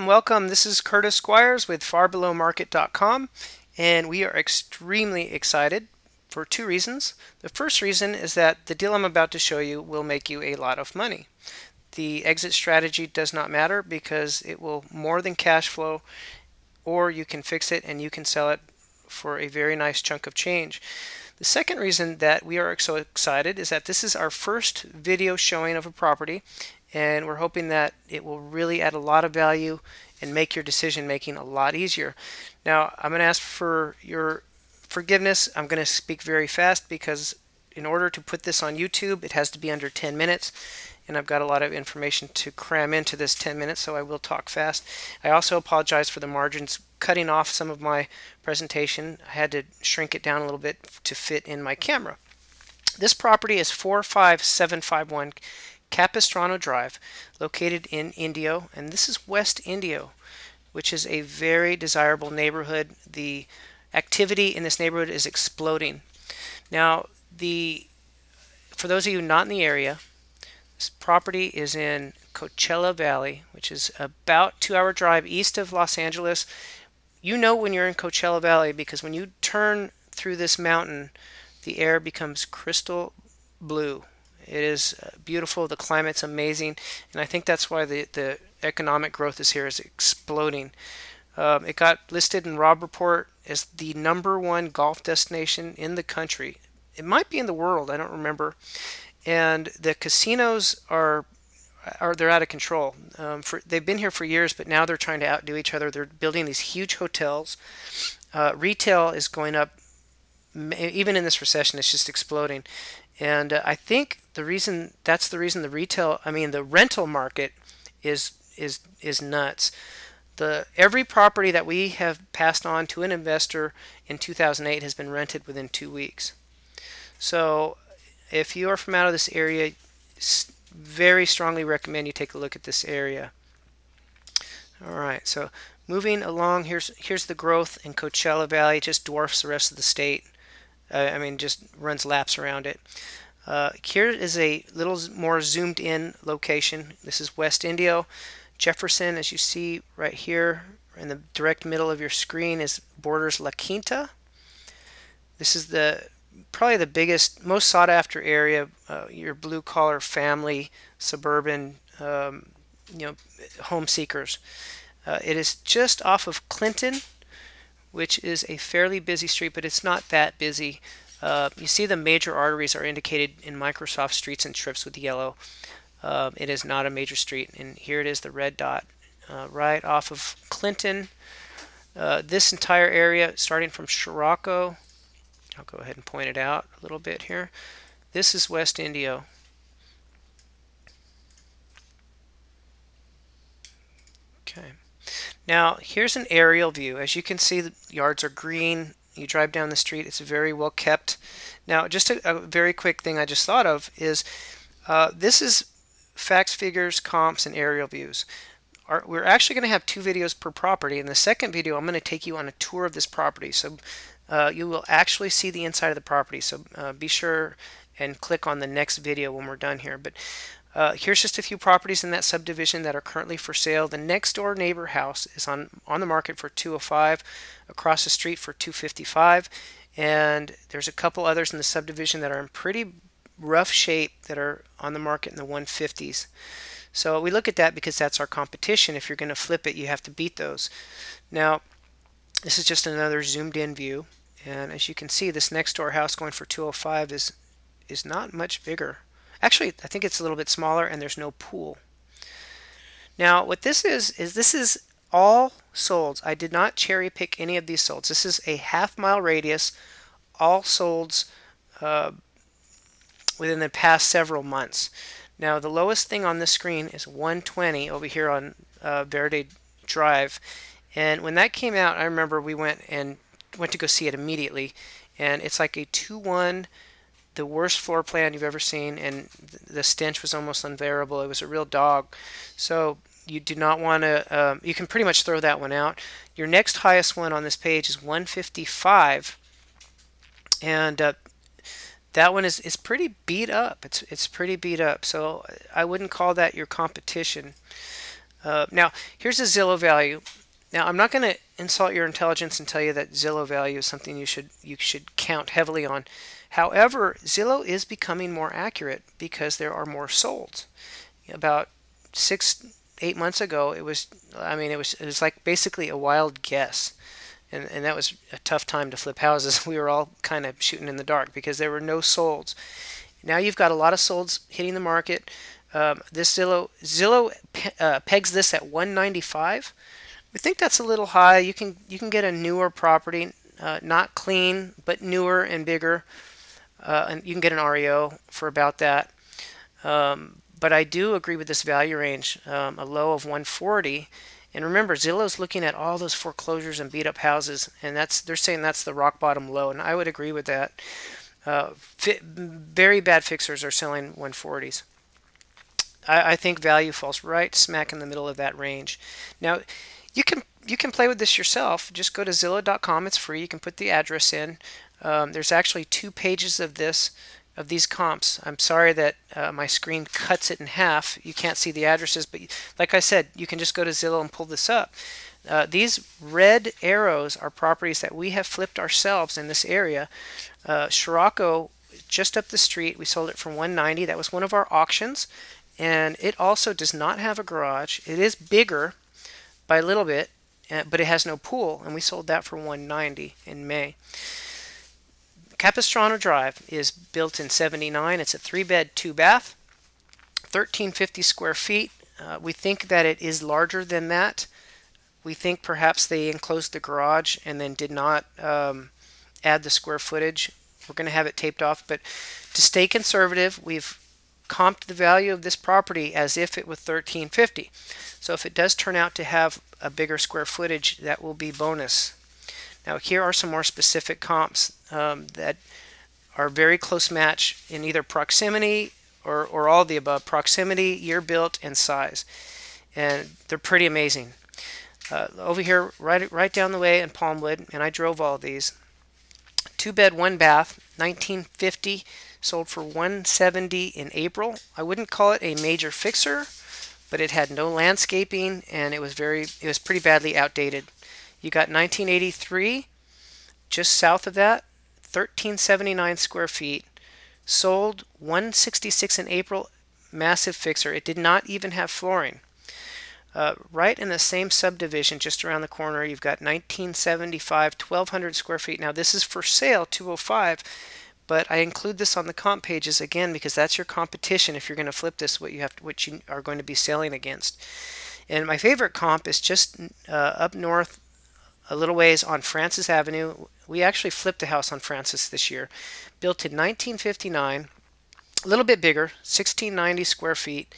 Welcome. This is Curtis Squires with farbelowmarket.com, and we are extremely excited for two reasons. The first reason is that the deal I'm about to show you will make you a lot of money. The exit strategy does not matter because it will more than cash flow, or you can fix it and you can sell it for a very nice chunk of change. The second reason that we are so excited is that this is our first video showing of a property, and we're hoping that it will really add a lot of value and make your decision making a lot easier. Now, I'm going to ask for your forgiveness. I'm going to speak very fast because in order to put this on YouTube, it has to be under 10 minutes. And I've got a lot of information to cram into this 10 minutes, so I will talk fast. I also apologize for the margins cutting off some of my presentation. I had to shrink it down a little bit to fit in my camera. This property is 45751 Capistrano Drive, located in Indio, and this is West Indio, which is a very desirable neighborhood. The activity in this neighborhood is exploding. Now, for those of you not in the area, this property is in Coachella Valley, which is about 2-hour drive east of Los Angeles. You know when you're in Coachella Valley because when you turn through this mountain, the air becomes crystal blue. It is beautiful. The climate's amazing, and I think that's why the economic growth is here is exploding. It got listed in Robb Report as the #1 golf destination in the country. It might be in the world. I don't remember. And the casinos they're out of control. They've been here for years, but now they're trying to outdo each other. They're building these huge hotels. Retail is going up. Even in this recession, it's just exploding. And I think the reason the rental market is nuts. Every property that we have passed on to an investor in 2008 has been rented within 2 weeks. So if you are from out of this area, very strongly recommend you take a look at this area. All right, so moving along, here's the growth in Coachella Valley. It just dwarfs the rest of the state. Just runs laps around it. Here is a little more zoomed in location. This is West Indio. Jefferson, as you see right here in the direct middle of your screen, borders La Quinta. This is probably the biggest, most sought after area, your blue collar family, suburban, home seekers. It is just off of Clinton, which is a fairly busy street, but it's not that busy. You see the major arteries are indicated in Microsoft Streets and Trips with yellow. It is not a major street, and here it is, the red dot, right off of Clinton. This entire area, starting from Scirocco, I'll go ahead and point it out a little bit here. This is West Indio. Okay. Now, here's an aerial view. As you can see, the yards are green. You drive down the street, it's very well kept. Now, just a very quick thing I just thought of is this is facts, figures, comps, and aerial views. We're actually going to have 2 videos per property. In the second video, I'm going to take you on a tour of this property. So you will actually see the inside of the property. So be sure and click on the next video when we're done here. But here's just a few properties in that subdivision that are currently for sale. The next door neighbor house is on the market for $205, across the street for $255, and there's a couple others in the subdivision that are in pretty rough shape that are on the market in the 150s. So we look at that because that's our competition. If you're going to flip it, you have to beat those. Now, this is just another zoomed in view, and as you can see, this next door house going for $205 is not much bigger. Actually, I think it's a little bit smaller, and there's no pool. Now, what this is this is all solds. I did not cherry pick any of these solds. This is a half-mile radius, all solds within the past several months. Now, the lowest thing on this screen is 120 over here on Verde Drive. And when that came out, I remember we went to go see it immediately. And it's like a 2-1, the worst floor plan you've ever seen, and the stench was almost unbearable. It was a real dog. So you do not want to, you can pretty much throw that one out. Your next highest one on this page is 155. And that one is pretty beat up. It's pretty beat up. So I wouldn't call that your competition. Now, here's a Zillow value. Now, I'm not going to insult your intelligence and tell you that Zillow value is something you should count heavily on. However, Zillow is becoming more accurate because there are more solds. About 6-8 months ago, it was like basically a wild guess. And that was a tough time to flip houses. We were all kind of shooting in the dark because there were no solds. Now you've got a lot of solds hitting the market. This Zillow pegs this at 195. We think that's a little high. You can get a newer property, not clean but newer and bigger, and you can get an REO for about that. But I do agree with this value range, a low of 140. And remember, Zillow's looking at all those foreclosures and beat up houses, and they're saying that's the rock bottom low, and I would agree with that. Very bad fixers are selling 140s. I think value falls right smack in the middle of that range. Now, you can play with this yourself. Just go to Zillow.com. It's free. You can put the address in. There's actually 2 pages of these comps. I'm sorry that my screen cuts it in half. You can't see the addresses, but like I said, you can just go to Zillow and pull this up. These red arrows are properties that we have flipped ourselves in this area. Scirocco, just up the street, we sold it for 190. That was one of our auctions, and it also does not have a garage. It is bigger by a little bit, but it has no pool, and we sold that for 190 in May. Capistrano Drive is built in 79. It's a 3-bed, 2-bath, 1,350 square feet. We think that it is larger than that. We think perhaps they enclosed the garage and then did not add the square footage. We're going to have it taped off, but to stay conservative, we've comped the value of this property as if it was 1,350. So if it does turn out to have a bigger square footage, that will be bonus. Now here are some more specific comps that are very close match in either proximity or all of the above: proximity, year built, and size. And they're pretty amazing. Over here, right down the way in Palmwood, and I drove all of these. 2-bed, 1-bath, 1950, sold for 170 in April. I wouldn't call it a major fixer, but it had no landscaping and it was pretty badly outdated. You got 1983, just south of that, 1,379 square feet, sold 166 in April, massive fixer. It did not even have flooring. Right in the same subdivision, just around the corner, you've got 1975, 1,200 square feet. Now this is for sale, 205, but I include this on the comp pages again because that's your competition. If you're going to flip this, what you are going to be selling against. And my favorite comp is just up north, a little ways on Francis Avenue. We actually flipped a house on Francis this year, built in 1959, a little bit bigger, 1,690 square feet,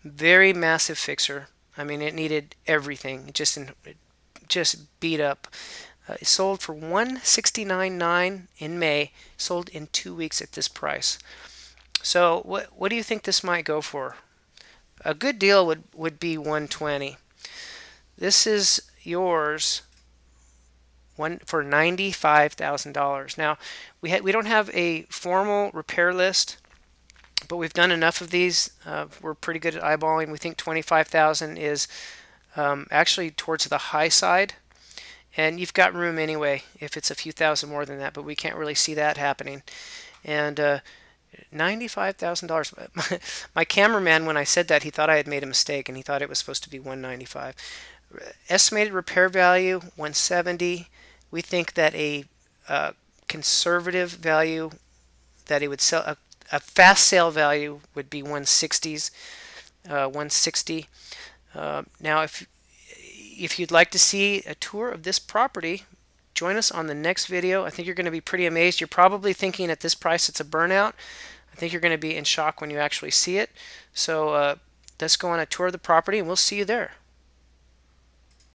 very massive fixer. I mean, it needed everything. It just beat up. It sold for $169.9 in May. Sold in 2 weeks at this price. So what do you think this might go for? A good deal would be $120. This is yours for $95,000. Now we don't have a formal repair list, but we've done enough of these. We're pretty good at eyeballing. We think 25,000 is actually towards the high side, and you've got room anyway if it's a few thousand more than that, but we can't really see that happening. And $95,000. My cameraman, when I said that, he thought I had made a mistake, and he thought it was supposed to be $195. Estimated repair value $170. We think that a conservative value that it would sell, a fast sale value would be 160s, 160. Now, if you'd like to see a tour of this property, join us on the next video. I think you're going to be pretty amazed. You're probably thinking at this price it's a burnout. I think you're going to be in shock when you actually see it. So let's go on a tour of the property, and we'll see you there.